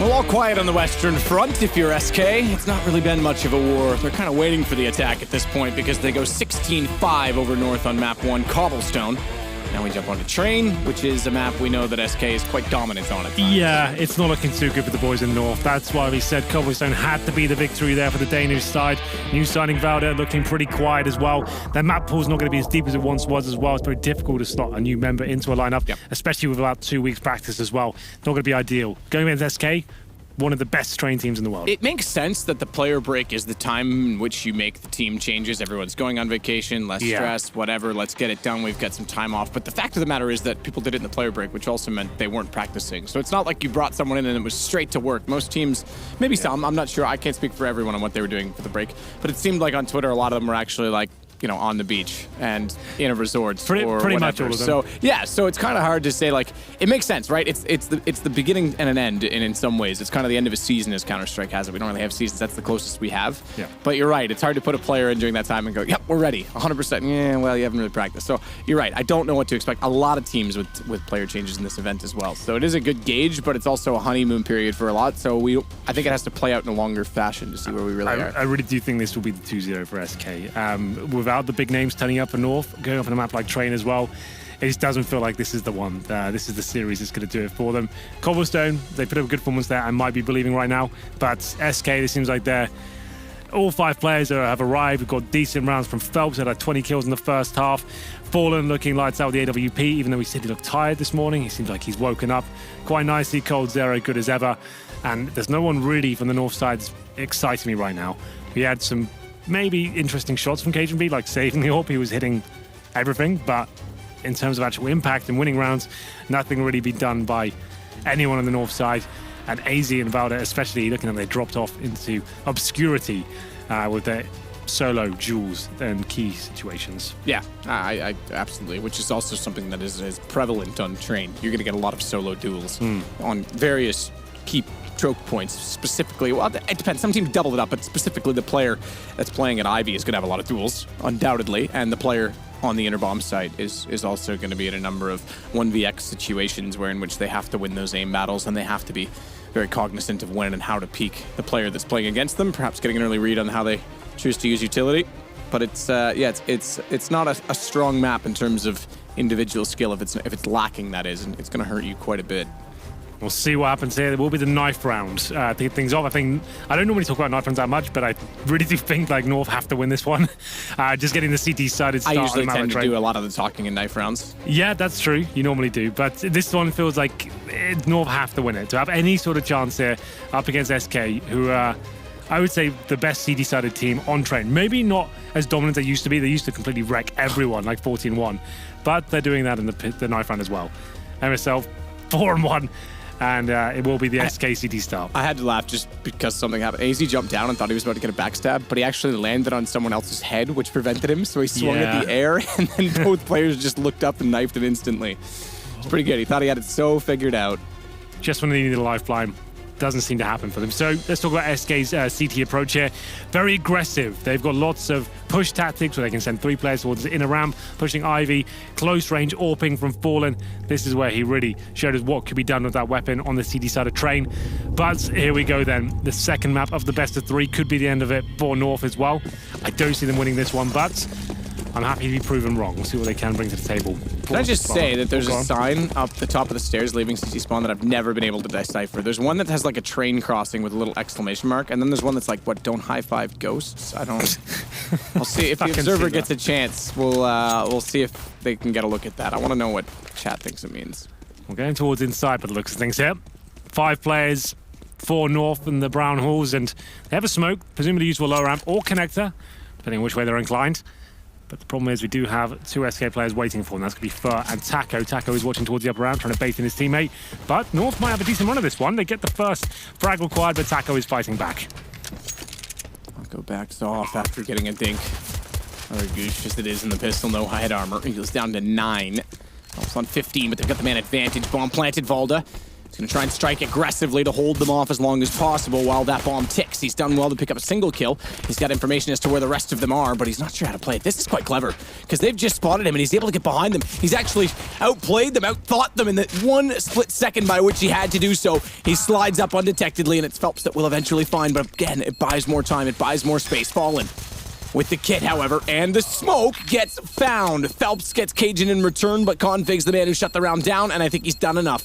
Well, all quiet on the Western Front if you're SK. It's not really been much of a war. They're kind of waiting for the attack at this point because they go 16-5 over north on map 1, Cobblestone. Now we jump onto Train, which is a map we know that SK is quite dominant on at times. Yeah, it's not looking too good for the boys in North. That's why we said Cobblestone had to be the victory there for the Danish side. New signing Valda looking pretty quiet as well. Their map pool's not going to be as deep as it once was as well. It's very difficult to slot a new member into a lineup, especially with about 2 weeks practice as well. Not going to be ideal. Going against SK, one of the best Train teams in the world. It makes sense that the player break is the time in which you make the team changes. Everyone's going on vacation, less stress, whatever. Let's get it done. We've got some time off. But the fact of the matter is that people did it in the player break, which also meant they weren't practicing. So it's not like you brought someone in and it was straight to work. Most teams, maybe some, I'm not sure. I can't speak for everyone on what they were doing for the break. But it seemed like on Twitter, a lot of them were actually like, you know, on the beach and in a resort pretty whatever. much all of them. So yeah, so it's kind of hard to say. Like, it makes sense, right? It's the beginning and an end, and in some ways, it's kind of the end of a season as Counter-Strike has it. We don't really have seasons. That's the closest we have. Yeah. But you're right. It's hard to put a player in during that time and go, yep, we're ready, 100%. Yeah, well, you haven't really practiced. So you're right. I don't know what to expect. A lot of teams with player changes in this event as well. So it is a good gauge, but it's also a honeymoon period for a lot. So I think it has to play out in a longer fashion to see where we really are. I really do think this will be the 2-0 for SK. Without the big names turning up for North, going up on a map like Train as well, it just doesn't feel like this is the one. This is the series that's going to do it for them. Cobblestone, they put up a good performance there. I might be believing right now, but SK, it seems like all 5 players have arrived. We've got decent rounds from Phelps, who had 20 kills in the first half. Fallen looking lights out with the AWP, even though he said he looked tired this morning. He seems like he's woken up quite nicely. Cold Zero, good as ever. And there's no one really from the North side that's exciting me right now. We had some maybe interesting shots from Cajun B, like saving the AWP. He was hitting everything, but in terms of actual impact and winning rounds, nothing really been done by anyone on the North side. And AZ and Valda, especially, looking like they dropped off into obscurity with their solo duels and key situations. Yeah, I absolutely, which is also something that is prevalent on Train. You're going to get a lot of solo duels on various key choke points specifically. Well, it depends. Some teams double it up, but specifically the player that's playing at Ivy is going to have a lot of duels, undoubtedly, and the player on the Interbomb site is also going to be in a number of 1vx situations in which they have to win those aim battles, and they have to be very cognizant of when and how to peek the player that's playing against them, perhaps getting an early read on how they choose to use utility. But it's not a strong map in terms of individual skill if it's lacking, that is, and it's going to hurt you quite a bit. We'll see what happens here. There will be the knife round to get things off. I don't normally talk about knife rounds that much, but I really do think like North have to win this one. Just getting the CT sided start. I usually tend to do a lot of the talking in knife rounds. Yeah, that's true. You normally do. But this one feels like North have to win it. To have any sort of chance here up against SK, who are, I would say, the best CD sided team on Train. Maybe not as dominant as they used to be. They used to completely wreck everyone, like 14-1. But they're doing that in the knife round as well. MSL 4-1. And it will be the SKCT start. I had to laugh just because something happened. AZ jumped down and thought he was about to get a backstab, but he actually landed on someone else's head, which prevented him. So he swung at the air, and then both players just looked up and knifed it instantly. It's pretty good. He thought he had it so figured out. Just when they needed a lifeline. Doesn't seem to happen for them. So let's talk about SK's CT approach here. Very aggressive. They've got lots of push tactics where they can send 3 players towards the inner ramp, pushing Ivy, close range AWPing from Fallen. This is where he really showed us what could be done with that weapon on the CT side of Train. But here we go then. The second map of the best of 3 could be the end of it for North as well. I don't see them winning this one, but I'm happy to be proven wrong. We'll see what they can bring to the table. Can I just say that there's a sign up the top of the stairs leaving CT spawn that I've never been able to decipher. There's one that has like a train crossing with a little exclamation mark, and then there's one that's like, what, don't high-five ghosts? I don't... I'll see if the observer gets a chance. We'll see if they can get a look at that. I want to know what chat thinks it means. We're going towards inside, but it looks of things here. 5 players, 4 North in the brown halls, and they have a smoke, presumably used for a low ramp or connector, depending on which way they're inclined. But the problem is we do have 2 SK players waiting for them. That's going to be Fur and Taco. Taco is watching towards the upper ramp, trying to bait in his teammate. But North might have a decent run of this one. They get the first frag required, but Taco is fighting back. I'll go back off after getting a dink. Or a goosh, as it is in the pistol. No head armor. He goes down to 9. Almost on 15, but they've got the man advantage. Bomb planted, Valda. He's going to try and strike aggressively to hold them off as long as possible while that bomb ticks. He's done well to pick up a single kill. He's got information as to where the rest of them are, but he's not sure how to play it. This is quite clever, because they've just spotted him, and he's able to get behind them. He's actually outplayed them, outthought them in the one split second by which he had to do so. He slides up undetectedly, and it's Phelps that will eventually find, but again, it buys more time, it buys more space. Fallen with the kit, however, and the smoke gets found. Phelps gets Cajun in return, but Config's the man who shut the round down, and I think he's done enough.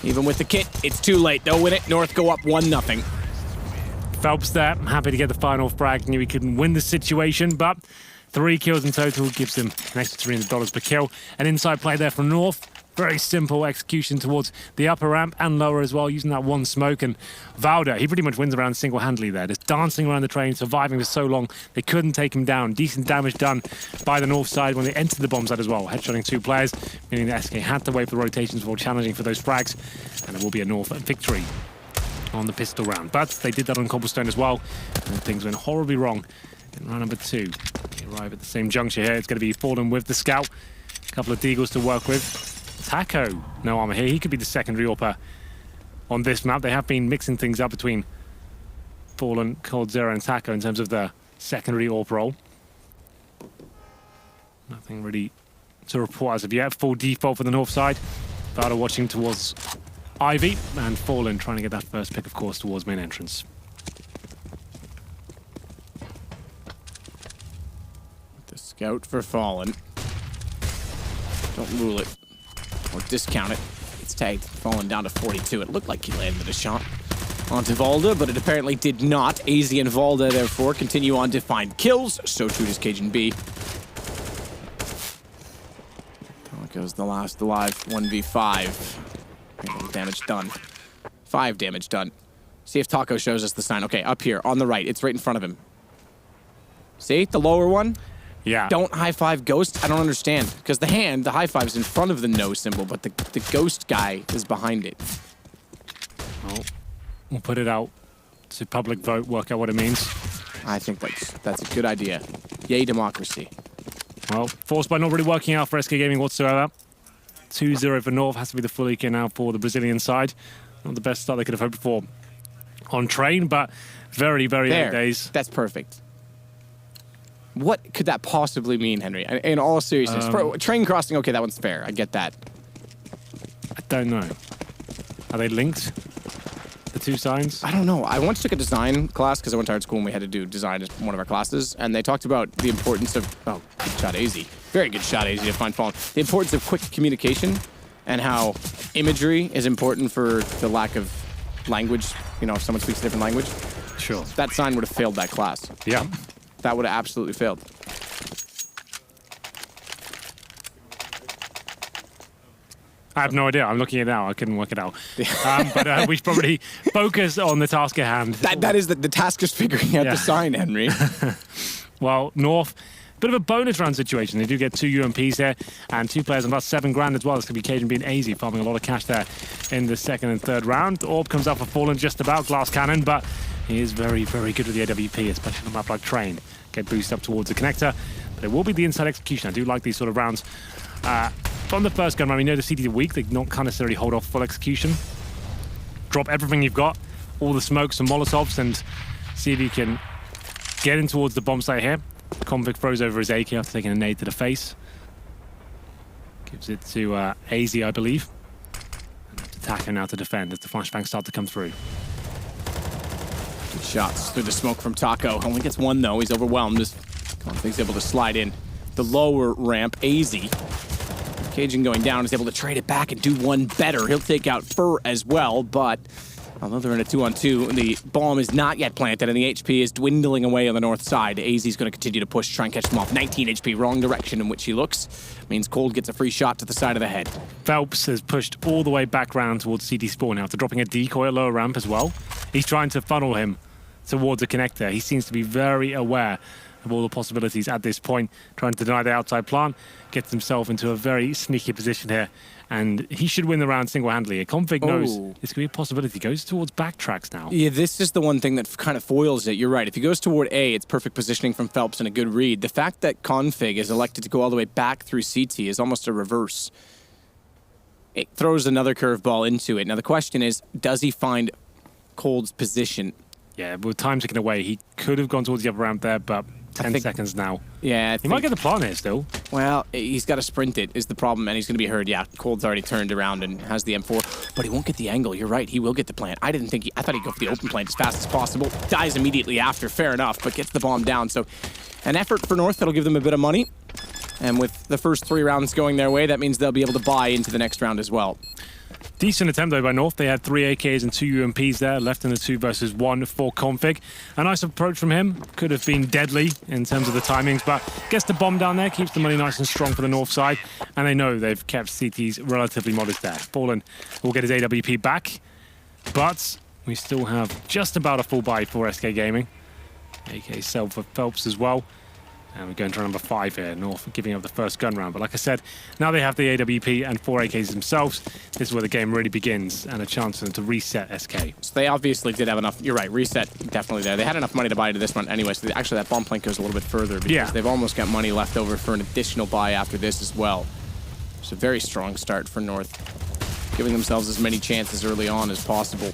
Even with the kit, it's too late. They'll win it. North go up 1-0. Phelps there, happy to get the final frag. Knew he couldn't win the situation, but 3 kills in total gives him an extra $300 per kill. An inside play there from North. Very simple execution towards the upper ramp and lower as well, using that one smoke. And Valda, he pretty much wins around single-handedly there, just dancing around the train, surviving for so long. They couldn't take him down. Decent damage done by the North side when they entered the bomb site as well, headshotting 2 players, meaning that SK had to wait for the rotations before challenging for those frags. And it will be a North victory on the pistol round. But they did that on Cobblestone as well, and things went horribly wrong in round number 2. They arrive at the same juncture here. It's going to be Fallen with the scout. A couple of deagles to work with. Taco, no armor here. He could be the secondary AWPer on this map. They have been mixing things up between Fallen, Cold Zero, and Taco in terms of the secondary AWP role. Nothing really to report as of yet. Full default for the North side. Valda watching towards Ivy, and Fallen trying to get that first pick, of course, towards main entrance. The scout for Fallen. Don't rule it. Or discount it. It's tagged, falling down to 42. It looked like he landed a shot onto Valda, but it apparently did not. AZ and Valda, therefore, continue on to find kills. So too does Cajun B. Down goes the last alive. 1v5. Damage done. 5 damage done. See if Taco shows us the sign. Okay, up here, on the right. It's right in front of him. See? The lower one? Yeah. Don't high-five Ghost? I don't understand. Because the hand, the high-five's in front of the no symbol, but the Ghost guy is behind it. Well, we'll put it out to public vote, work out what it means. I think that's a good idea. Yay, democracy. Well, forced by not really working out for SK Gaming whatsoever. 2-0 for North. Has to be the full EK now for the Brazilian side. Not the best start they could have hoped for on train, but very, very There. early days. That's perfect. What could that possibly mean, Henry? In all seriousness. For train crossing, okay, that one's fair. I get that. I don't know. Are they linked? The 2 signs? I don't know. I once took a design class because I went to art school and we had to do design as one of our classes, and they talked about the importance of... Oh, good shot, AZ. Very good shot, AZ, to find Fallen. The importance of quick communication and how imagery is important for the lack of language. You know, if someone speaks a different language. Sure. That sign would have failed that class. Yeah. That would have absolutely failed. I have no idea. I'm looking at it now. I couldn't work it out. But we should probably focus on the task at hand. That is the task is figuring out the sign, Henry. Well, North, bit of a bonus round situation. They do get 2 UMPs here and 2 players on about 7 grand as well. This could be Cajun being AZ, farming a lot of cash there in the 2nd and 3rd round. The Orb comes out for Fallen just about, glass cannon, but he is very, very good with the AWP, especially on a map like Train. Get boosted up towards the connector, but it will be the inside execution. I do like these sort of rounds. From the first gun round, we know the CT is weak. They can't necessarily hold off full execution. Drop everything you've got, all the smokes and Molotovs, and see if you can get in towards the bomb site here. Convict throws over his AK after taking a nade to the face. Gives it to AZ, I believe. And attacking now to defend as the flashbangs start to come through. Good shots through the smoke from Taco. Only gets 1 though. He's overwhelmed. Config's able to slide in the lower ramp. AZ. Cajun going down is able to trade it back and do one better. He'll take out Fur as well, but although they're in a 2-on-2, the bomb is not yet planted and the HP is dwindling away on the north side. AZ's going to continue to push, try and catch them off. 19 HP, wrong direction in which he looks. Means Cold gets a free shot to the side of the head. Phelps has pushed all the way back round towards CT spawn now after dropping a decoy at lower ramp as well. He's trying to funnel him towards a connector. He seems to be very aware of all the possibilities at this point, trying to deny the outside plant, gets himself into a very sneaky position here, and he should win the round single-handedly. A Config knows this could be a possibility. Goes towards backtracks now. Yeah, this is the one thing that kind of foils it. You're right. If he goes toward A, it's perfect positioning from Phelps and a good read. The fact that Config is elected to go all the way back through CT is almost a reverse. it throws another curveball into it. Now, the question is, does he find Cold's position? Yeah, with time ticking away, he could have gone towards the upper ramp there, but 10 seconds now. Yeah, he might get the plant here still. Well, he's got to sprint it is the problem, and he's going to be hurt. Yeah, Cold's already turned around and has the M4, but he won't get the angle. You're right, he will get the plant. I thought he'd go for the open plant as fast as possible. Dies immediately after, fair enough, but gets the bomb down. So an effort for North that'll give them a bit of money. And with the first 3 rounds going their way, that means they'll be able to buy into the next round as well. Decent attempt though by North. They had 3 AKs and 2 UMPs there, left in the 2 versus 1 for Config. A nice approach from him. Could have been deadly in terms of the timings, but gets the bomb down there, keeps the money nice and strong for the North side, and they know they've kept CT's relatively modest there. Fallen will get his AWP back, but we still have just about a full buy for SK Gaming. AK sell for Phelps as well. And we're going to number 5 here, North giving up the first gun round. But like I said, now they have the AWP and 4 AKs themselves. This is where the game really begins and a chance for them to reset SK. So they obviously did have enough. You're right, reset definitely there. They had enough money to buy into this one anyway, so actually that bomb plank goes a little bit further because they've almost got money left over for an additional buy after this as well. It's a very strong start for North, giving themselves as many chances early on as possible.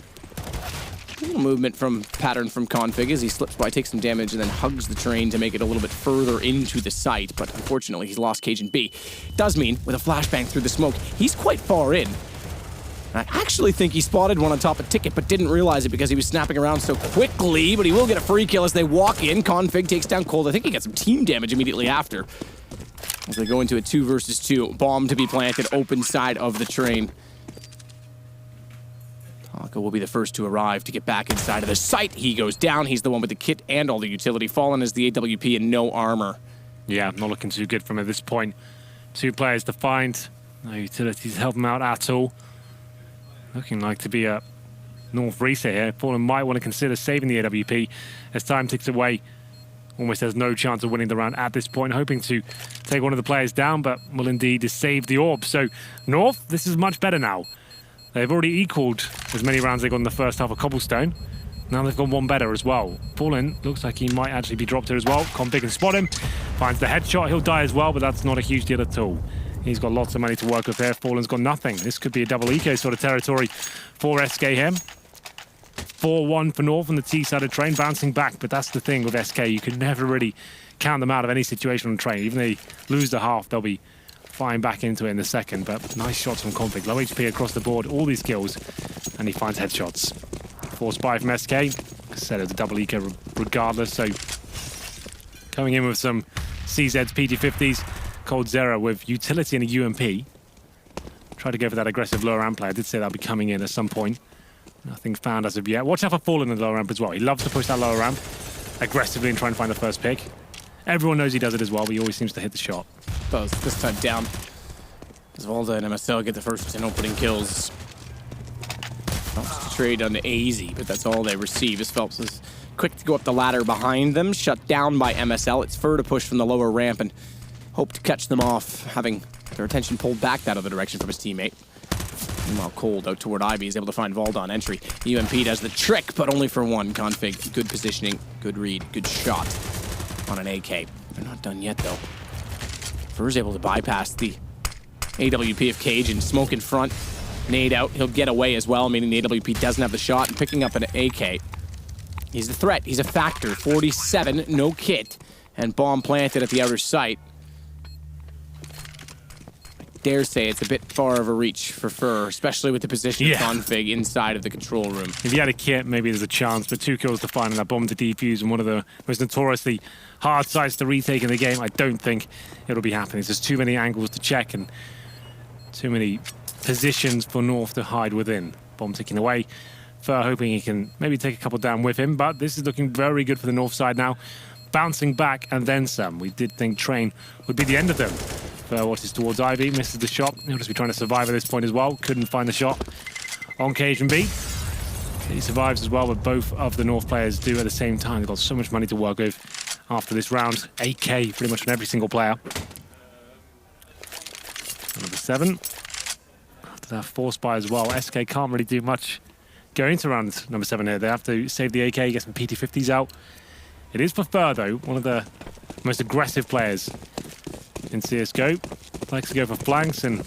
A little movement from pattern from Config as he slips by, takes some damage, and then hugs the train to make it a little bit further into the site. But unfortunately, he's lost Cage and B. Does mean, with a flashbang through the smoke, he's quite far in. I actually think he spotted one on top of Ticket, but didn't realize it because he was snapping around so quickly. But he will get a free kill as they walk in. Config takes down Cold. I think he got some team damage immediately after. As they go into a 2 versus 2. Bomb to be planted, open side of the train. Taka will be the first to arrive to get back inside of the site. He goes down. He's the one with the kit and all the utility. Fallen is the AWP and no armor. Yeah, not looking too good from at this point. 2 players to find. No utilities to help him out at all. Looking like to be a North reset here. Fallen might want to consider saving the AWP as time ticks away. Almost has no chance of winning the round at this point. Hoping to take one of the players down, but will indeed save the orb. So North, this is much better now. They've already equaled as many rounds they got in the first half of Cobblestone. Now they've got one better as well. Fallen looks like he might actually be dropped here as well. Config can spot him. Finds the headshot. He'll die as well, but that's not a huge deal at all. He's got lots of money to work with there. Fallen's got nothing. This could be a double eco sort of territory for SK here. 4-1 for North on the T side of train, bouncing back. But that's the thing with SK. You can never really count them out of any situation on train. Even if they lose the half, they'll be flying back into it in the second, but nice shots from Config. Low HP across the board, all these kills, and he finds headshots. Forced buy from SK. Said it's a double eco regardless, so coming in with some CZs, PG50s, Cold Zero with utility and a UMP. Try to go for that aggressive lower ramp play. I did say that'll be coming in at some point. Nothing found as of yet. Watch out for Fallen in the lower ramp as well. He loves to push that lower ramp aggressively and try and find the first pick. Everyone knows he does it as well, but he always seems to hit the shot. Does this time down. As Valda and MSL get the first 10 opening kills. Phelps to trade on AZ, but that's all they receive as Phelps is quick to go up the ladder behind them, shut down by MSL. It's Fur to push from the lower ramp and hope to catch them off, having their attention pulled back that other direction from his teammate. Meanwhile, Cold out toward Ivy is able to find Valda on entry. UMP does the trick, but only for 1. Config, good positioning, good read, good shot on an AK. They're not done yet, though. Fur's able to bypass the AWP of Cage and smoke in front. Nade out. He'll get away as well, meaning the AWP doesn't have the shot. And picking up an AK. He's the threat. He's a factor. 47, no kit. And bomb planted at the outer site. I dare say it's a bit far of a reach for Fur, especially with the position of Config inside of the control room. If he had a kit, maybe there's a chance, but 2 kills to find and that bomb to defuse and one of the most notoriously hard sites to retake in the game, I don't think it'll be happening. There's too many angles to check and too many positions for North to hide within. Bomb ticking away. Fur hoping he can maybe take a couple down with him, but this is looking very good for the North side now. Bouncing back and then some. We did think Train would be the end of them. Fur watches towards Ivy, misses the shot. He'll just be trying to survive at this point as well. Couldn't find the shot on Cage and B. He survives as well, but both of the North players do at the same time. They've got so much money to work with after this round. 8K pretty much from every single player. Number 7. After that force buy as well, SK can't really do much going into round number 7 here. They have to save the AK, get some PT50s out. It is for Fur, though, one of the most aggressive players in CSGO. Likes to go for flanks and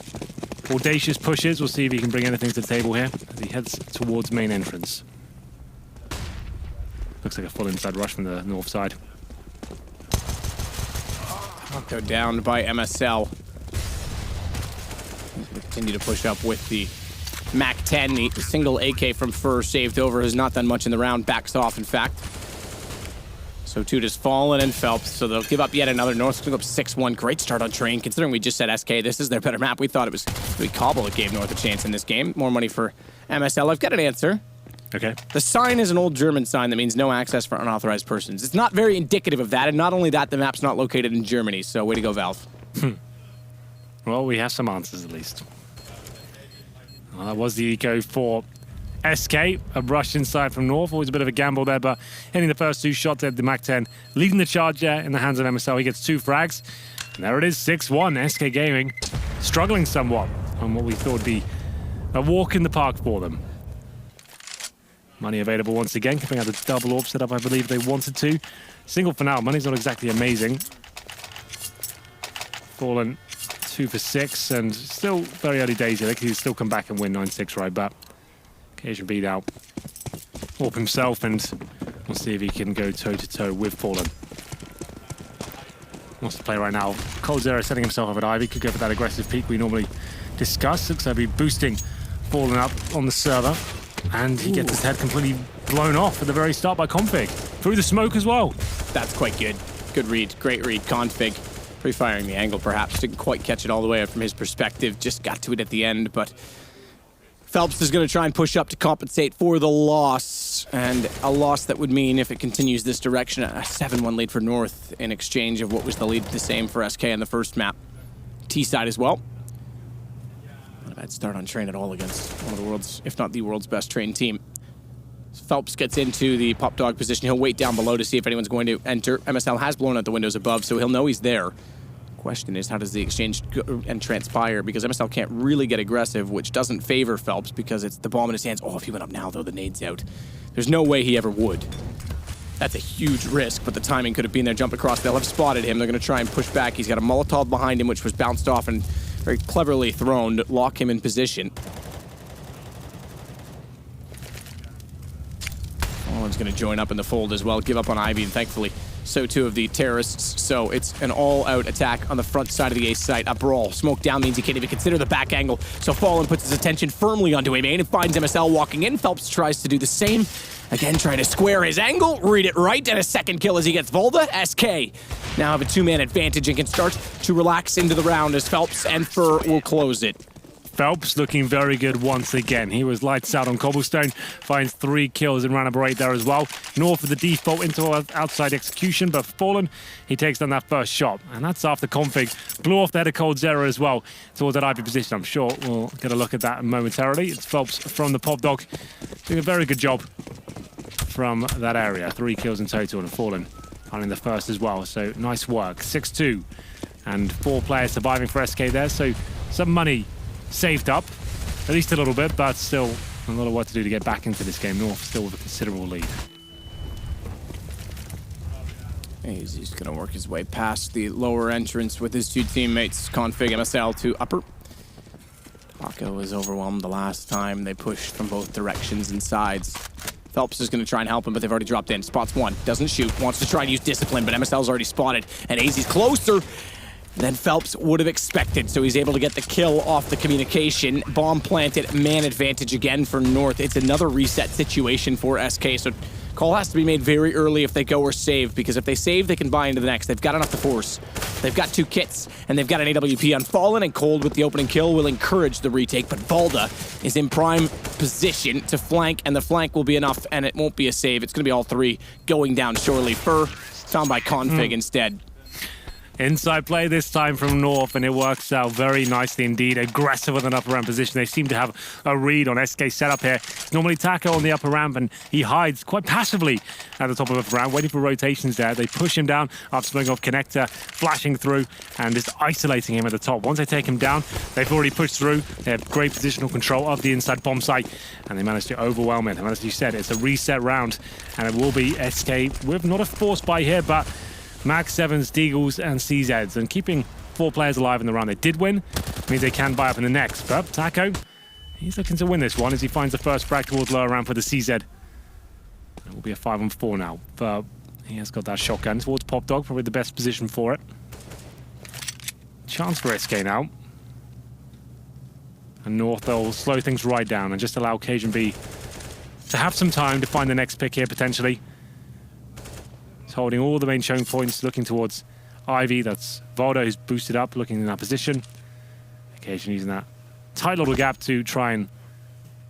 audacious pushes. We'll see if he can bring anything to the table here as he heads towards main entrance. Looks like a full inside rush from the north side. Go down by MSL. Continue to push up with the MAC-10. The single AK from Fur saved over has not done much in the round. Backs off, in fact. So too does Fallen and Phelps. So they'll give up yet another. North's going to go up 6-1. Great start on Train. Considering we just said SK, this is their better map. We thought it was really Cobble that gave North a chance in this game. More money for MSL. I've got an answer. Okay. The sign is an old German sign that means no access for unauthorized persons. It's not very indicative of that, and not only that, the map's not located in Germany, so way to go, Valve. Well, we have some answers at least. Well, that was the eco for SK. A rush inside from North. Always a bit of a gamble there, but hitting the first two shots at the MAC-10, leading the charge there in the hands of MSL. He gets 2 frags. And there it is, 6-1. SK Gaming struggling somewhat on what we thought would be a walk in the park for them. Money available once again, coming out the double orb setup I believe they wanted to. Single for now, money's not exactly amazing. Fallen 2 for 6, and still very early days here. They can still come back and win 9-6, right? But occasion beat out Orb himself, and we'll see if he can go toe-to-toe with Fallen. Wants to play right now. Cold Zero setting himself up at Ivy. Could go for that aggressive peak we normally discuss. Looks like he'll be boosting Fallen up on the server. And he gets his head completely blown off at the very start by Config. Through the smoke as well. That's quite good. Good read. Great read. Config. Pre-firing the angle, perhaps. Didn't quite catch it all the way up from his perspective. Just got to it at the end, but Phelps is going to try and push up to compensate for the loss. And a loss that would mean, if it continues this direction, a 7-1 lead for North in exchange of what was the lead the same for SK in the first map. T-side as well. Not a bad start on Train at all against one of the world's, if not the world's best trained team. Phelps gets into the pop dog position. He'll wait down below to see if anyone's going to enter. MSL has blown out the windows above, so he'll know he's there. Question is, how does the exchange go and transpire? Because MSL can't really get aggressive, which doesn't favor Phelps because it's the bomb in his hands. Oh, if he went up now, though, the nade's out. There's no way he ever would. That's a huge risk, but the timing could have been there. Jump across. They'll have spotted him. They're going to try and push back. He's got a Molotov behind him, which was bounced off and very cleverly thrown to lock him in position. Fallen's going to join up in the fold as well, give up on Ivy, and thankfully so too of the terrorists. So it's an all-out attack on the front side of the A site. A brawl. Smoke down means he can't even consider the back angle. So Fallen puts his attention firmly onto A main and finds MSL walking in. Phelps tries to do the same. Again, trying to square his angle, read it right, and a second kill as he gets Volda. SK now have a 2-man advantage and can start to relax into the round as Phelps and Fur will close it. Phelps looking very good once again. He was lights out on Cobblestone, finds 3 kills in round number 8 there as well. North with the default into outside execution, but Fallen, he takes down that first shot. And that's after Config blew off the head of Cold Zero as well towards that IP position. I'm sure we'll get a look at that momentarily. It's Phelps from the pop dog doing a very good job from that area. 3 kills in total, and Fallen finding the first as well. So nice work. 6-2 and 4 players surviving for SK there. So some money saved up, at least a little bit, but still a lot of work to do to get back into this game. North still with a considerable lead. He's just going to work his way past the lower entrance with his 2 teammates, Config MSL to upper. Taco was overwhelmed the last time. They pushed from both directions and sides. Phelps is going to try and help him, but they've already dropped in. Spots 1, doesn't shoot, wants to try and use discipline, but MSL's already spotted, and AZ's closer than Phelps would have expected, so he's able to get the kill off the communication. Bomb planted, man advantage again for North. It's another reset situation for SK, so call has to be made very early if they go or save, because if they save, they can buy into the next. They've got enough to force. They've got 2 kits, and they've got an AWP on Fallen, and Cold with the opening kill will encourage the retake, but Volda is in prime position to flank, and the flank will be enough, and it won't be a save. It's going to be all 3 going down shortly. Fur found by Config instead. Inside play this time from North, and it works out very nicely indeed. Aggressive with an upper ramp position. They seem to have a read on SK setup here. Normally Taco on the upper ramp, and he hides quite passively at the top of the upper ramp, waiting for rotations there. They push him down after swinging off connector, flashing through, and just isolating him at the top. Once they take him down, they've already pushed through. They have great positional control of the inside bomb site, and they managed to overwhelm it. And as you said, it's a reset round, and it will be SK with not a force buy here, but Max 7s, Deagles, and CZs, and keeping 4 players alive in the round. They did win. Means they can buy up in the next. But Taco, he's looking to win this one as he finds the first frag towards lower round for the CZ. It will be a 5-on-4 now. But he has got that shotgun towards Pop Dog, probably the best position for it. Chance for SK now. And North, they'll slow things right down and just allow cajunb to have some time to find the next pick here, potentially. He's holding all the main showing points, looking towards Ivy. That's Voldo, who's boosted up, looking in that position. Occasionally using that tight little gap to try and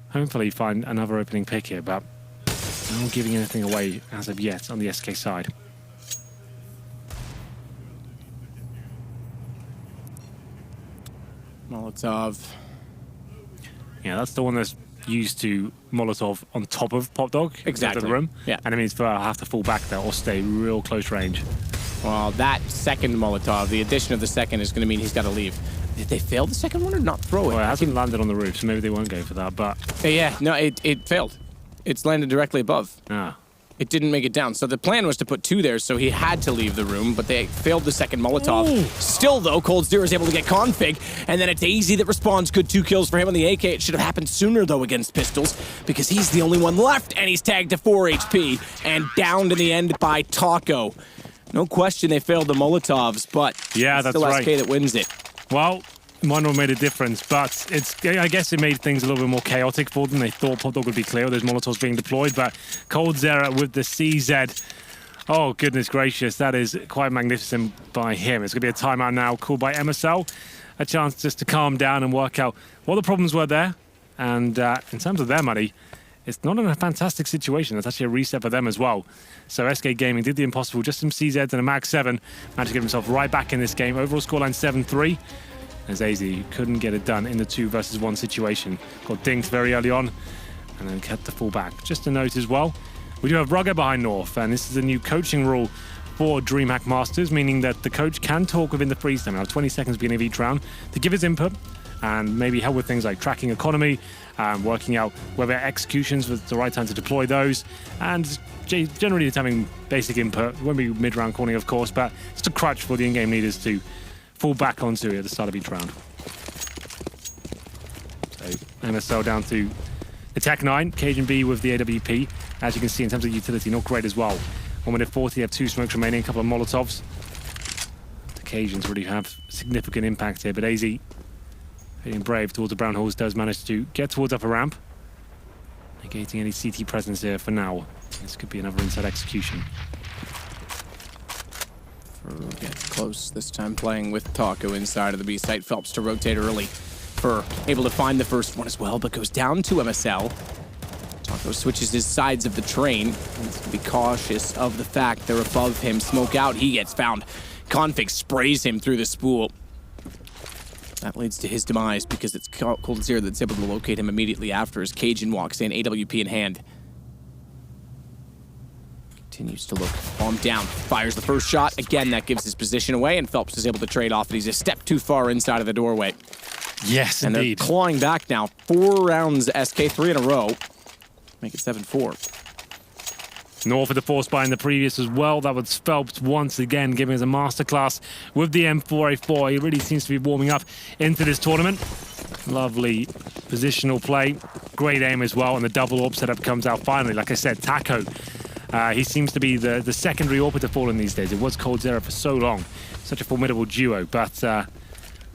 hopefully find another opening pick here, but not giving anything away as of yet on the SK side. Molotov. Yeah, that's the one that's used to Molotov on top of Pop Dog. Exactly. The room. Yeah. And it means I'll have to fall back there or stay real close range. Well, that second Molotov, the addition of the second is going to mean he's got to leave. Did they fail the second one or not throw it? Well, it hasn't landed on the roof, so maybe they won't go for that, but... Yeah, no, it failed. It's landed directly above. Ah. It didn't make it down. So the plan was to put 2 there, so he had to leave the room, but they failed the second Molotov. Ooh. Still, though, Cold Zero is able to get config, and then it's AZ that responds. Good 2 kills for him on the AK. It should have happened sooner, though, against pistols, because he's the only one left, and he's tagged to 4 HP, and downed in the end by Taco. No question they failed the Molotovs, but yeah, it's that's still right. SK that wins it. Well, one made a difference, but I guess it made things a little bit more chaotic for them. They thought Pop Dog would be clear with those Molotovs being deployed, but Cold Zera with the CZ. Oh, goodness gracious, that is quite magnificent by him. It's going to be a timeout now called by MSL. A chance just to calm down and work out what the problems were there. And in terms of their money, it's not in a fantastic situation. That's actually a reset for them as well. So SK Gaming did the impossible, just some CZs and a Mag 7. Managed to get himself right back in this game. Overall scoreline 7-3. As AZ couldn't get it done in the 2 versus 1 situation. Got dinked very early on and then kept the full back. Just a note as well, we do have Rugger behind North, and this is a new coaching rule for DreamHack Masters, meaning that the coach can talk within the freeze time. Now 20 seconds beginning of each round to give his input and maybe help with things like tracking economy, working out whether executions was the right time to deploy those, and generally determining basic input. It won't be mid-round calling, of course, but it's a crutch for the in-game leaders to fall back onto it at the start of each round. So MSL down to the Tech 9, cajunb with the AWP. As you can see, in terms of utility, not great as well. 1 minute 40, they have 2 smokes remaining, a couple of Molotovs. The Cajuns really have significant impact here, but AZ, being brave towards the brown holes, does manage to get towards upper ramp, negating any CT presence here for now. This could be another inside execution. Gets close, this time playing with Taco inside of the B site. Phelps to rotate early. Fur able to find the first one as well, but goes down to MSL. Taco switches his sides of the train. Needs to be cautious of the fact they're above him. Smoke out, he gets found. Config sprays him through the spool. That leads to his demise because it's Cold Zero that's able to locate him immediately after as Cajun walks in, AWP in hand. Continues to look. Bomb down. Fires the first shot. Again, that gives his position away, and Phelps is able to trade off, but he's a step too far inside of the doorway. Yes, and indeed. They're clawing back now. 4 rounds SK, 3 in a row. Make it 7-4. North with the force buy in the previous as well. That was Phelps once again giving us a masterclass with the M4A4. He really seems to be warming up into this tournament. Lovely positional play. Great aim as well, and the double AWP setup comes out finally. Like I said, Taco. He seems to be the secondary AWP to fall in these days. It was Cold Zero for so long. Such a formidable duo, but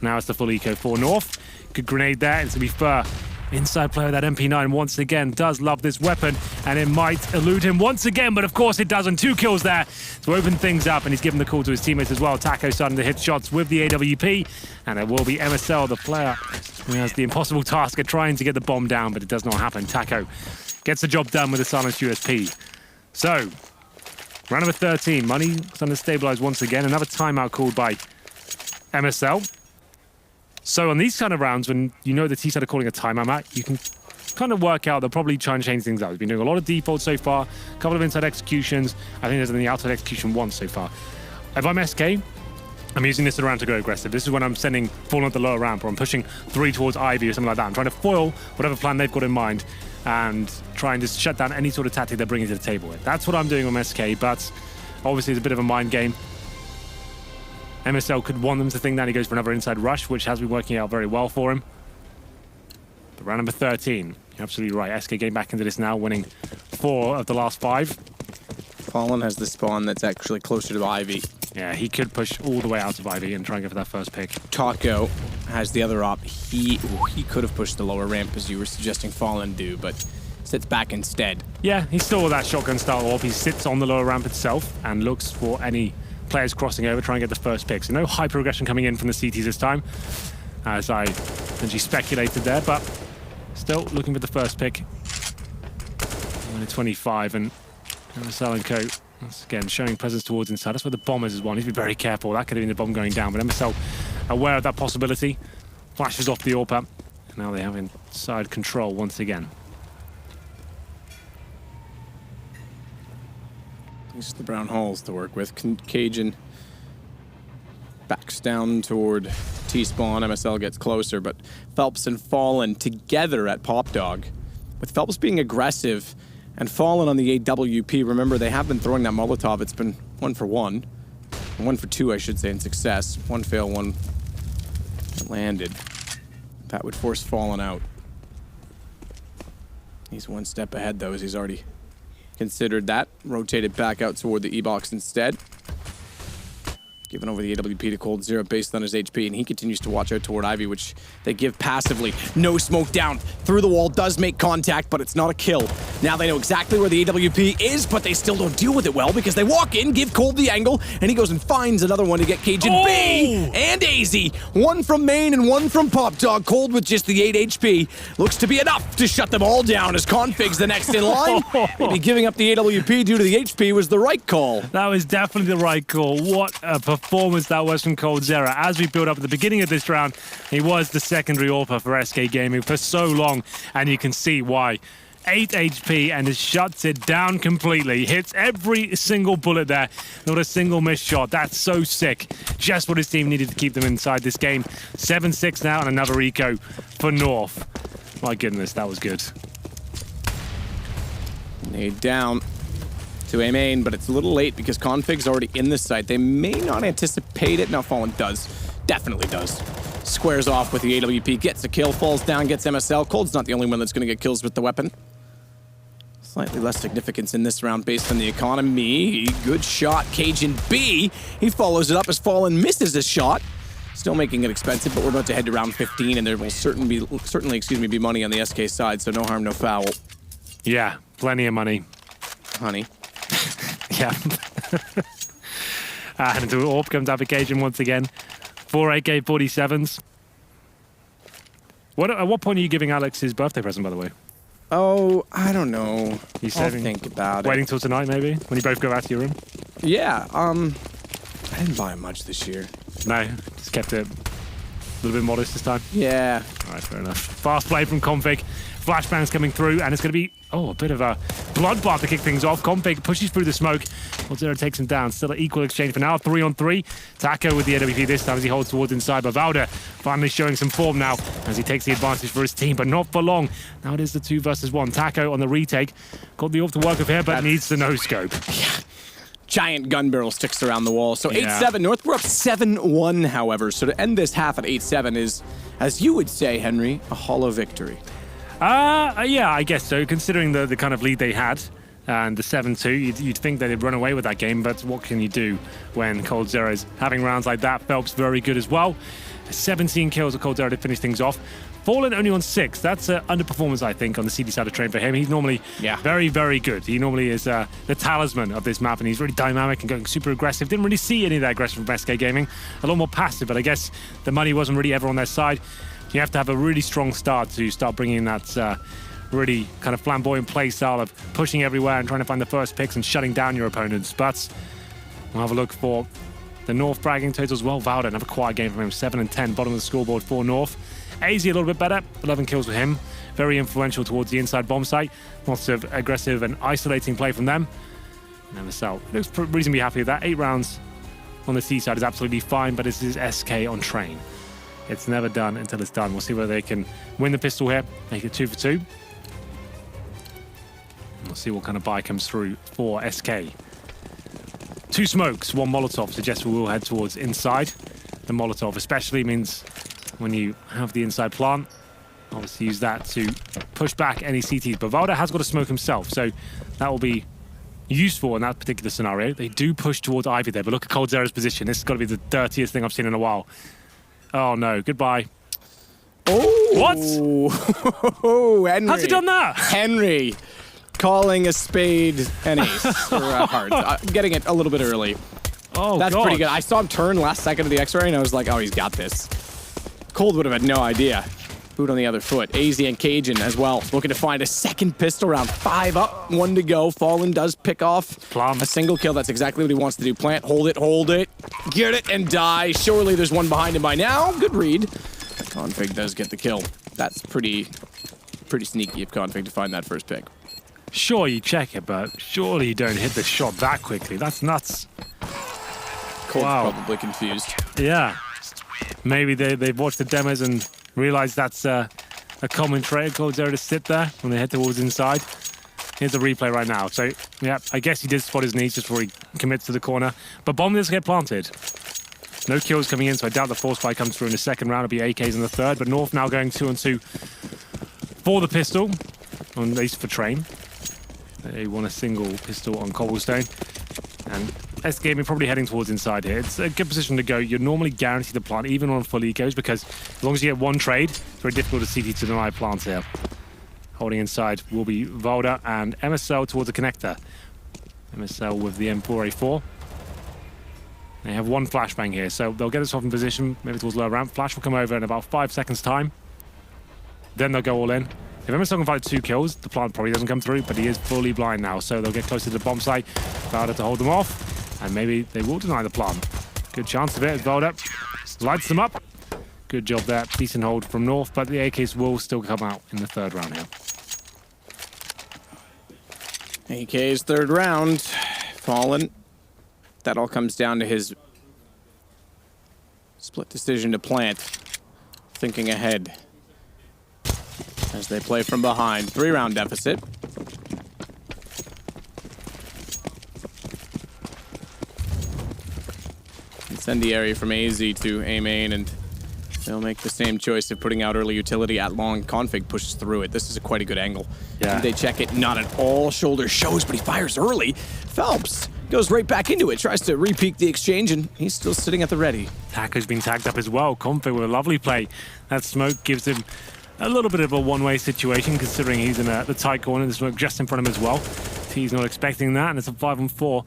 now it's the full eco for North. Good grenade there. It's going to be Fur. Inside player, that MP9 once again does love this weapon, and it might elude him once again, but of course it doesn't. 2 kills there to open things up, and he's given the call to his teammates as well. Taco starting to hit shots with the AWP, and it will be MSL, the player who has the impossible task of trying to get the bomb down, but it does not happen. Taco gets the job done with a silenced USP. So, round number 13, money starting to stabilize once again. Another timeout called by MSL. So on these kind of rounds, when you know the T-side are calling a timeout, you can kind of work out they'll probably try and change things up. We've been doing a lot of defaults so far, a couple of inside executions. I think there's the outside execution once so far. If I'm SK, I'm using this round to go aggressive. This is when I'm sending full on the lower ramp, or I'm pushing 3 towards Ivy or something like that. I'm trying to foil whatever plan they've got in mind and try and just shut down any sort of tactic they're bringing to the table with. That's what I'm doing on SK, but obviously it's a bit of a mind game. MSL could want them to think that. He goes for another inside rush, which has been working out very well for him. But round number 13, you're absolutely right. SK getting back into this now, winning 4 of the last 5. Fallen has the spawn that's actually closer to Ivy. Yeah, he could push all the way out of Ivy and try and go for that first pick. Taco has the other op. He could have pushed the lower ramp, as you were suggesting Fallen do, but sits back instead. Yeah, he's still with that shotgun style orb. He sits on the lower ramp itself and looks for any players crossing over, try and get the first pick. So no hyper aggression coming in from the CTs this time, as I essentially speculated there, but still looking for the first pick. Minute 25, and MSL and Co. Once again showing presence towards inside. That's where the bombers is one. He's to be very careful. That could have been the bomb going down, but MSL aware of that possibility. Flashes off the AWP. Now they have inside control once again. These are the brown holes to work with. Cajun backs down toward T-spawn. MSL gets closer, but Phelps and Fallen together at Pop Dog. With Phelps being aggressive and Fallen on the AWP, remember they have been throwing that Molotov. It's been 1 for 1. 1 for 2, I should say, in success. 1 fail, 1 landed. That would force Fallen out. He's 1 step ahead, though, as he's already considered that. Rotated back out toward the E-box instead. Giving over the AWP to Cold Zero based on his HP, and he continues to watch out toward Ivy, which they give passively. No smoke down. Through the wall, does make contact, but it's not a kill. Now they know exactly where the AWP is, but they still don't deal with it well because they walk in, give Cold the angle, and he goes and finds another one to get Cajun B and AZ. 1 from main and 1 from Pop Dog. Cold with just the 8 HP. Looks to be enough to shut them all down as Config's the next in line. Maybe giving up the AWP due to the HP was the right call. That was definitely the right call. What a performance that was from Cold Zero. As we build up at the beginning of this round, he was the secondary AWPer for SK Gaming for so long, and you can see why. 8 HP and it shuts it down completely. Hits every single bullet there. Not a single missed shot. That's so sick. Just what his team needed to keep them inside this game. 7-6 now and another eco for North. My goodness, that was good. Nade down to a main, but it's a little late because Config's already in the site. They may not anticipate it. Now Fallen does. Definitely does. Squares off with the AWP, gets a kill, falls down, gets MSL. Cold's not the only one that's going to get kills with the weapon. Slightly less significance in this round based on the economy. Good shot, Cajun B. He follows it up as Fallen misses a shot. Still making it expensive, but we're about to head to round 15, and there will certainly be money on the SK side, so no harm, no foul. Yeah, plenty of money. Honey. Yeah. And the AWP comes up Cajun once again. 4 AK-47s. At what point are you giving Alex his birthday present, by the way? Oh, I don't know. He's I'll think about it. Waiting till tonight, maybe? When you both go out to your room? Yeah, I didn't buy much this year. No, just kept it a little bit modest this time? Yeah. All right, fair enough. Fast play from Config. Flashbangs coming through, and it's going to be, a bit of a bloodbath to kick things off. Config pushes through the smoke. Zero takes him down. Still an equal exchange for now. 3-on-3. Taco with the AWP this time as he holds towards inside. But Valda finally showing some form now as he takes the advantage for his team, but not for long. Now it is the 2 versus 1. Taco on the retake. Got the AWP to work with here, but needs the no-scope. Yeah. Giant gun barrel sticks around the wall. So Yeah. 8-7. North, we're up 7-1, however. So to end this half at 8-7 is, as you would say, Henry, a hollow victory. Yeah, I guess so, considering the kind of lead they had. And the 7-2, you'd think that they'd run away with that game, but what can you do when Cold Zero's having rounds like that? Phelps very good as well. 17 kills of Cold Zero to finish things off. Fallen only on 6. That's an underperformance, I think, on the CD side of train for him. He's normally very, very good. He normally is the talisman of this map, and he's really dynamic and going super aggressive. Didn't really see any of that aggression from SK Gaming. A lot more passive, but I guess the money wasn't really ever on their side. You have to have a really strong start to start bringing that really kind of flamboyant play style of pushing everywhere and trying to find the first picks and shutting down your opponents. But we'll have a look for the North bragging totals. Well, Valda, another quiet game from him. 7-10, bottom of the scoreboard for North. AZ a little bit better, 11 kills with him. Very influential towards the inside bomb site. Lots of aggressive and isolating play from them. Never sell. Looks reasonably happy with that. 8 rounds on the C side is absolutely fine, but this is SK on train. It's never done until it's done. We'll see whether they can win the pistol here, make it 2 for 2. We'll see what kind of buy comes through for SK. 2 smokes, 1 Molotov suggests we will head towards inside. The Molotov especially means when you have the inside plant, obviously use that to push back any CTs. But Valda has got a smoke himself, so that will be useful in that particular scenario. They do push towards Ivy there, but look at Cold Zero's position. This has got to be the dirtiest thing I've seen in a while. Oh no, goodbye. Oh! What? Henry. How's he done that? Henry calling a spade an ace or a heart. Getting it a little bit early. Oh, That's God. pretty good. I saw him turn last second of the X-ray, and I was like, oh, he's got this. Cold would have had no idea. Boot on the other foot. AZ and Cajun as well. Looking to find a second pistol round. 5 up, 1 to go. Fallen does pick off Plum. a single kill. That's exactly what he wants to do. Plant, hold it, get it, and die. Surely there's one behind him by now. Good read. Config does get the kill. That's pretty sneaky of Config to find that first pick. Sure, you check it, but surely you don't hit the shot that quickly. That's nuts. Cold's Wow. probably confused. Yeah. Maybe they've watched the demos and realized that's a common trait of Cold Zero to sit there when they head towards inside. Here's the replay right now. So, yeah, I guess he did spot his knees just before he commits to the corner. But bomb does get planted. No kills coming in, so I doubt the force fire comes through in the second round. It'll be AKs in the third. But North now going 2-on-2 for the pistol, at least for Train. They want a single pistol on Cobblestone. And S Gaming probably heading towards inside here. It's a good position to go. You're normally guaranteed to plant, even on full ecos, because as long as you get one trade, it's very difficult to CT to deny plants here. Holding inside will be Valda and MSL towards the connector. MSL with the M4A4. They have 1 flashbang here, so they'll get us off in position, maybe towards lower ramp. Flash will come over in about 5 seconds' time. Then they'll go all in. If MSL can find 2 kills, the plant probably doesn't come through, but he is fully blind now, so they'll get closer to the bomb site. Valda to hold them off, and maybe they will deny the plant. Good chance of it as Valda lights them up. Good job there. Decent hold from North, but the AKs will still come out in the third round here. AK's third round. Fallen. That all comes down to his split decision to plant. Thinking ahead as they play from behind. 3-round deficit. Incendiary from AZ to A main, and they'll make the same choice of putting out early utility at long. Config pushes through it. This is quite a good angle. Yeah. They check it, not at all. Shoulder shows, but he fires early. Phelps goes right back into it, tries to re-peek the exchange, and he's still sitting at the ready. Tacker's been tagged up as well. Config with a lovely play. That smoke gives him a little bit of a one-way situation, considering he's in the tight corner. The smoke just in front of him as well. He's not expecting that, and it's a 5-on-4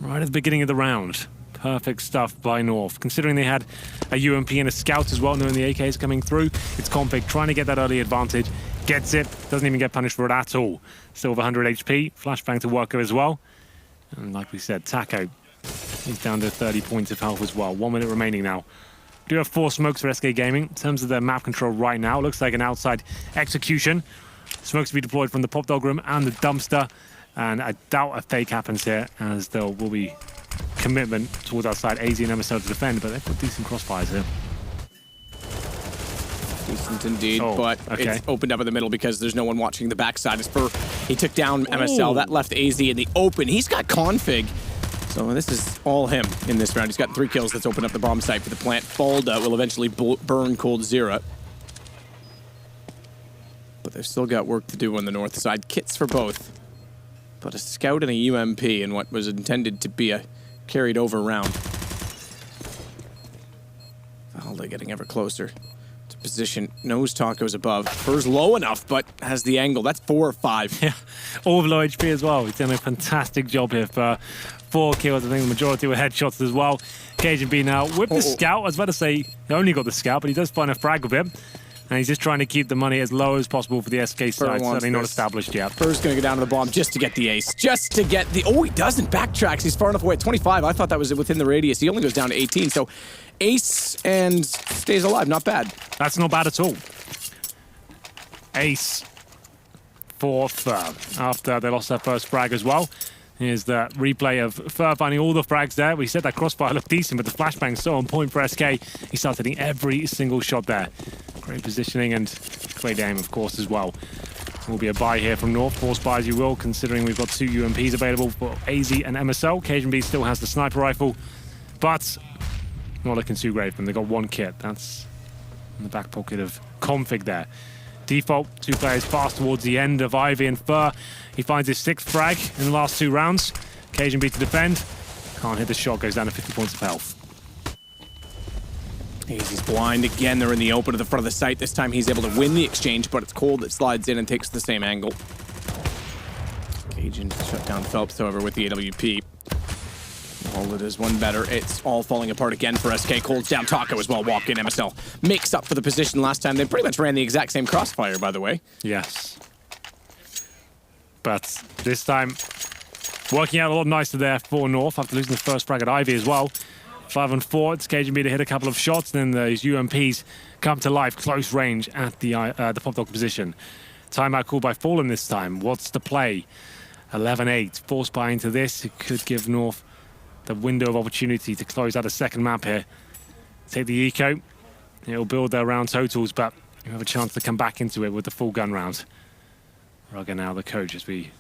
right at the beginning of the round. Perfect stuff by North. Considering they had a UMP and a scout as well, knowing the AK is coming through, it's Config trying to get that early advantage. Gets it, doesn't even get punished for it at all. Still with 100 HP, flashbang to Worker as well. And like we said, Taco, he's down to 30 points of health as well. 1 minute remaining now. Do have 4 smokes for SK Gaming. In terms of their map control right now, it looks like an outside execution. Smokes to be deployed from the pop dog room and the dumpster. And I doubt a fake happens here, as there will be commitment towards outside AZ and MSL to defend, but they've got decent crossfires here. Decent indeed, Oh, but okay. it's opened up in the middle because there's no one watching the backside. As for he took down MSL, Ooh. that left AZ in the open. He's got Config, so this is all him in this round. He's got 3 kills. That's opened up the bomb site for the plant. Falda will eventually burn Cold Zero, but they've still got work to do on the north side. Kits for both, but a scout and a UMP in what was intended to be a carried over round. Falda getting ever closer to position. Knows Taco's above. Fur's low enough, but has the angle. That's 4 or 5. Yeah, all with low HP as well. He's done a fantastic job here for 4 kills. I think the majority were headshots as well. Cajun B now with the scout. I was about to say he only got the scout, but he does find a frag with him. And he's just trying to keep the money as low as possible for the SK side. Certainly not established yet. Fur's going to go down to the bomb just to get the ace. Just to get the... Oh, he doesn't. Backtracks. He's far enough away at 25. I thought that was within the radius. He only goes down to 18. So ace and stays alive. Not bad. That's not bad at all. Ace for Fur after they lost their first frag as well. Here's the replay of Fur finding all the frags there. We said that crossfire looked decent, but the flashbang's so on point for SK. He starts hitting every single shot there. Great positioning and great aim, of course, as well. Will be a buy here from North. Force buy as you will, considering we've got 2 UMPs available for AZ and MSL. Cajun B still has the sniper rifle, but not looking too great for them. They've got 1 kit. That's in the back pocket of Config there. Default, 2 players fast towards the end of Ivy and Fur. He finds his 6th frag in the last 2 rounds. Cajun B to defend. Can't hit the shot, goes down to 50 points of health. He's blind again. They're in the open at the front of the site. This time he's able to win the exchange, but it's Cold that slides in and takes the same angle. Cajun shut down Phelps, however, with the AWP. All it is one better. It's all falling apart again for SK. Cold's down Taco as well. Walk in. MSL makes up for the position last time. They pretty much ran the exact same crossfire, by the way. Yes. But this time, working out a lot nicer there for North after losing the first frag at Ivy as well. 5 on 4. It's Cajun B to hit a couple of shots, and then those UMPs come to life, close range at the pop dog position. Timeout called by Fallen this time. What's the play? 11-8. Force buy into this. It could give North the window of opportunity to close out a second map here. Take the eco. It'll build their round totals, but you have a chance to come back into it with the full gun round. Rugger now, the coach, as we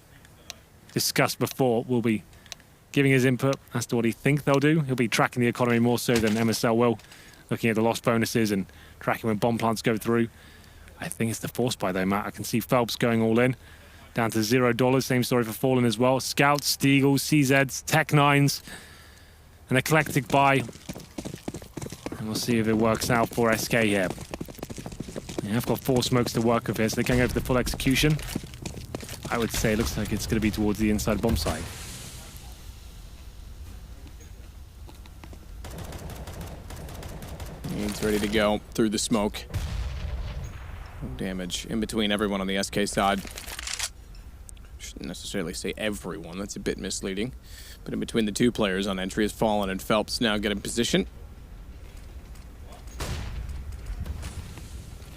discussed before, will be giving his input as to what he thinks they'll do. He'll be tracking the economy more so than MSL will, looking at the lost bonuses and tracking when bomb plants go through. I think it's the force buy though, Matt. I can see Phelps going all in, down to $0. Same story for Fallen as well. Scouts, Steagles, CZs, Tech 9s, an eclectic buy. And we'll see if it works out for SK here. Yeah, I've got 4 smokes to work with here, so they're going over the full execution. I would say it looks like it's going to be towards the inside bomb site. He's ready to go through the smoke. No damage in between everyone on the SK side. Shouldn't necessarily say everyone, that's a bit misleading. But in between the 2 players on entry is Fallen and Phelps now get in position.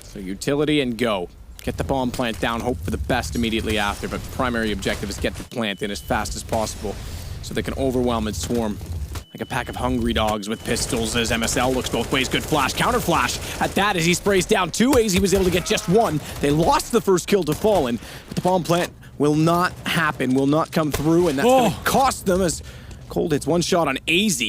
So utility and go. Get the bomb plant down, hope for the best immediately after, but primary objective is get the plant in as fast as possible so they can overwhelm and swarm like a pack of hungry dogs with pistols as MSL looks both ways. Good flash, counter flash at that as he sprays down 2 A's. He was able to get just 1. They lost the first kill to Fallen, but the bomb plant will not happen, will not come through, and that's going to cost them as Cold hits 1 shot on AZ.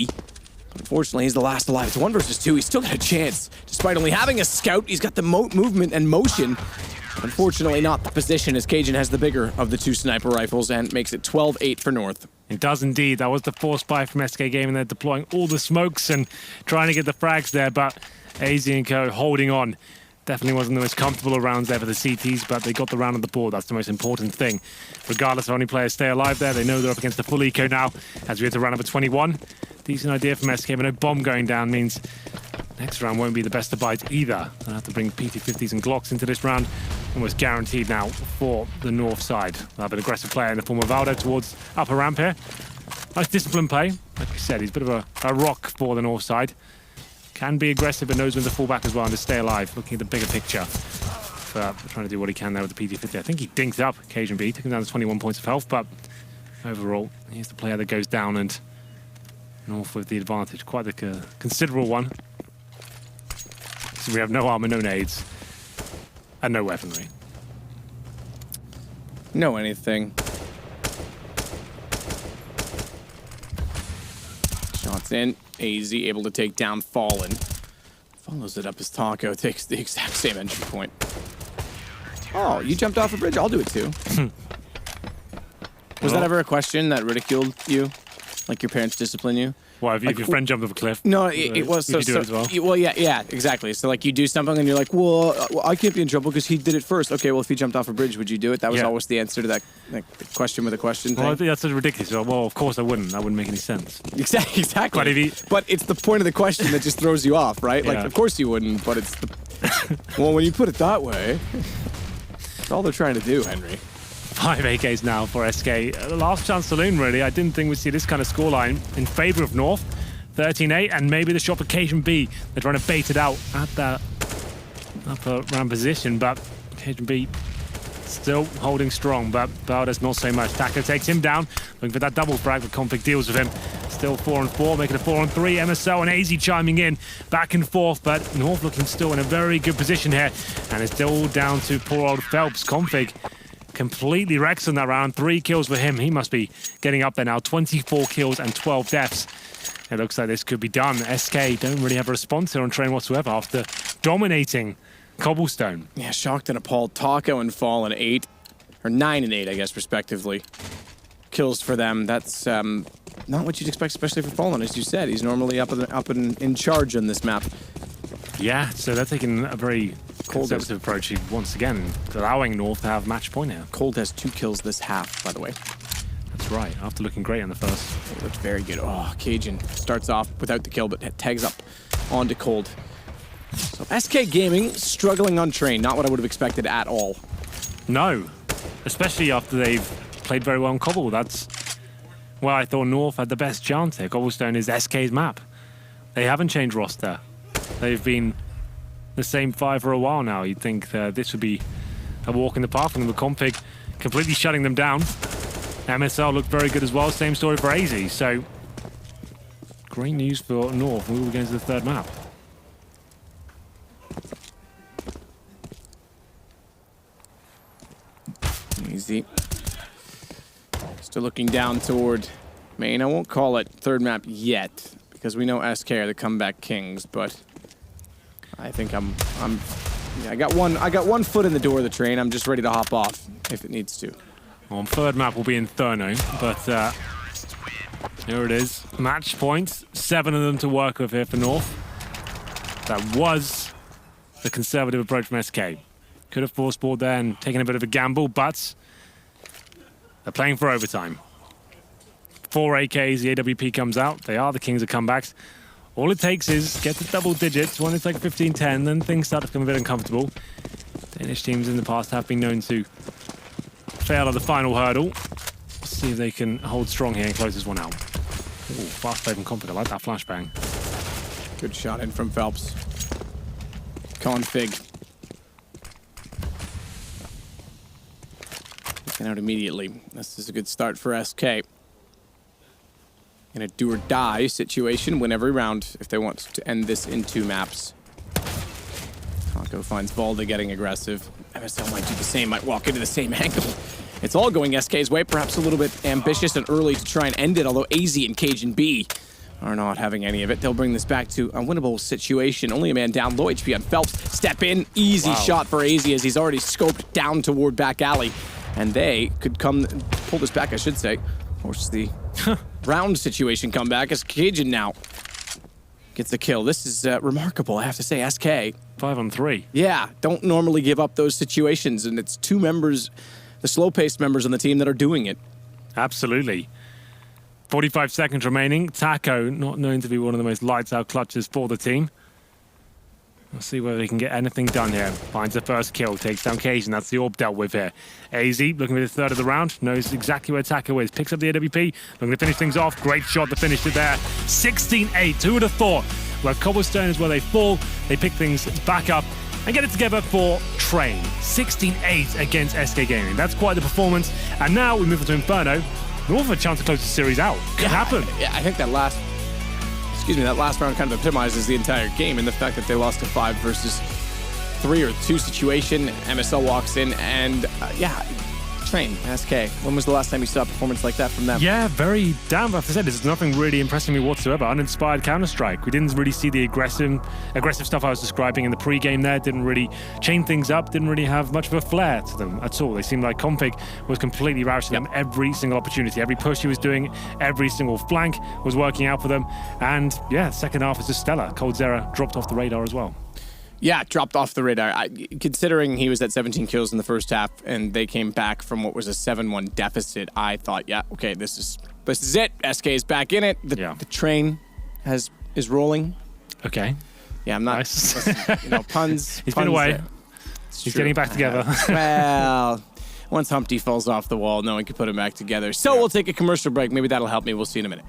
Unfortunately, he's the last alive. It's 1 versus 2. He's still got a chance. Despite only having a scout, he's got the movement and motion. Unfortunately, not the position, as Cajun has the bigger of the 2 sniper rifles and makes it 12-8 for North. It does indeed. That was the force buy from SK Gaming. They're deploying all the smokes and trying to get the frags there, but AZ and Co holding on. Definitely wasn't the most comfortable rounds there for the CTs, but they got the round on the board. That's the most important thing. Regardless of how many players stay alive there, they know they're up against the full eco now as we hit to round number 21. Decent idea from SK, but no bomb going down means next round won't be the best of bites either. They'll have to bring PT-50s and Glocks into this round. Almost guaranteed now for the North side. They'll have an aggressive player in the form of Aldo towards upper ramp here. Nice disciplined play. Like I said, he's a bit of a rock for the North side. Can be aggressive, but knows when to fall back as well and to stay alive. Looking at the bigger picture. Trying to do what he can there with the PT-50. I think he dinked up Cajun B, took him down to 21 points of health, but overall, he's the player that goes down and North with the advantage. Quite a considerable one. So we have no armor, no nades, and no weaponry. No anything. Shots in. AZ able to take down Fallen. Follows it up as Taco takes the exact same entry point. Oh, you jumped off a bridge? I'll do it too. Was that ever a question that ridiculed you? Like your parents discipline you? Why, if your friend jumped off a cliff? No, it was so. You do it as well? Well, yeah, exactly. So like you do something and you're like, well, I can't be in trouble because he did it first. Okay, well, if he jumped off a bridge, would you do it? That was always the answer to that question with a question thing. Well, I think that's ridiculous. Well, of course I wouldn't. That wouldn't make any sense. Exactly. But it's the point of the question that just throws you off, right? Like, of course you wouldn't, but it's the... Well, when you put it that way, that's all they're trying to do, Henry. 5 AKs now for SK. The last chance saloon, really. I didn't think we'd see this kind of scoreline in favor of North. 13-8, and maybe the shot for Cajun B. They're trying to bait it out at that upper round position, but Cajun B still holding strong, but Valdez not so much. Taco takes him down, looking for that double frag, but Config deals with him. Still 4-4, making it 4-3. MSL and AZ chiming in, back and forth, but North looking still in a very good position here, and it's still down to poor old Phelps. Config completely wrecks on that round. 3 kills for him. He must be getting up there now. 24 kills and 12 deaths. It looks like this could be done. SK don't really have a response here on train whatsoever after dominating Cobblestone. Yeah, shocked and appalled. Taco and Fallen 8, or 9 and 8, I guess, respectively. Kills for them. That's not what you'd expect, especially for Fallen, as you said. He's normally up and in charge on this map. Yeah, so they're taking a very conservative approach once again, allowing North to have match point here. Cold has 2 kills this half, by the way. That's right, after looking great on the first. It looked very good. Oh, Cajun starts off without the kill, but tags up onto Cold. So SK Gaming struggling on train. Not what I would have expected at all. No, especially after they've played very well on Cobble. That's where I thought North had the best chance here. Cobblestone is SK's map. They haven't changed roster. They've been the same 5 for a while now. You'd think this would be a walk in the park for them. The config completely shutting them down. MSL looked very good as well. Same story for AZ. So great news for North. We will go into the third map. Easy. Still looking down toward main. I won't call it third map yet because we know SK are the comeback kings, but I think yeah, I got one foot in the door of the train. I'm just ready to hop off if it needs to. On third map will be Inferno, but here it is. Match points, 7 of them to work with here for North. That was the conservative approach from SK. Could have forced ball there and taken a bit of a gamble, but they're playing for overtime. 4 AKs, the AWP comes out. They are the kings of comebacks. All it takes is get to double digits. When it's like 15-10, then things start to become a bit uncomfortable. Danish teams in the past have been known to fail at the final hurdle. Let's see if they can hold strong here and close this one out. Ooh, fast play from Config. I like that flashbang. Good shot in from Phelps. Config. Looking out immediately. This is a good start for SK. In a do or die situation, win every round if they want to end this in 2 maps. Taco finds Valda getting aggressive. MSL might do the same, might walk into the same angle. It's all going SK's way, perhaps a little bit ambitious and early to try and end it, although AZ and Cajun B are not having any of it. They'll bring this back to a winnable situation. Only a man down, low HP on Phelps. Step in, easy shot for AZ as he's already scoped down toward back alley. And they could pull this back, I should say. Force the round situation come back as Cajun now gets the kill. This is remarkable, I have to say. SK. 5 on 3. Yeah, don't normally give up those situations, and it's 2 members, the slow-paced members on the team that are doing it. Absolutely. 45 seconds remaining. Taco, not known to be one of the most lights-out clutches for the team. We'll see whether he can get anything done here. Finds the first kill, takes down Cajun. That's the orb dealt with here. AZ, looking for the third of the round, knows exactly where Taco is. Picks up the AWP, looking to finish things off. Great shot to finish it there. 16-8, who would have thought? Where Cobblestone is where they fall, they pick things back up and get it together for Train. 16-8 against SK Gaming. That's quite the performance. And now we move on to Inferno. North have a chance to close the series out. Could happen. Yeah, I think that last round kind of epitomizes the entire game and the fact that they lost a 5 versus 3 or 2 situation. MSL walks in and yeah, Train, SK. When was the last time you saw a performance like that from them? Yeah, very damn. As I said, there's nothing really impressing me whatsoever. Uninspired Counter-Strike. We didn't really see the aggressive stuff I was describing in the pre-game there. Didn't really chain things up. Didn't really have much of a flair to them at all. They seemed like Config was completely routing them every single opportunity. Every push he was doing, every single flank was working out for them. And yeah, second half is just stellar. Coldzera dropped off the radar as well. Yeah, dropped off the radar. Considering he was at 17 kills in the first half and they came back from what was a 7-1 deficit, I thought, yeah, okay, this is it. SK is back in it. The train is rolling. Okay. Yeah, I'm not. Nice. Puns. He's been away. He's getting back together. Well, once Humpty falls off the wall, no one can put him back together. So we'll take a commercial break. Maybe that'll help me. We'll see you in a minute.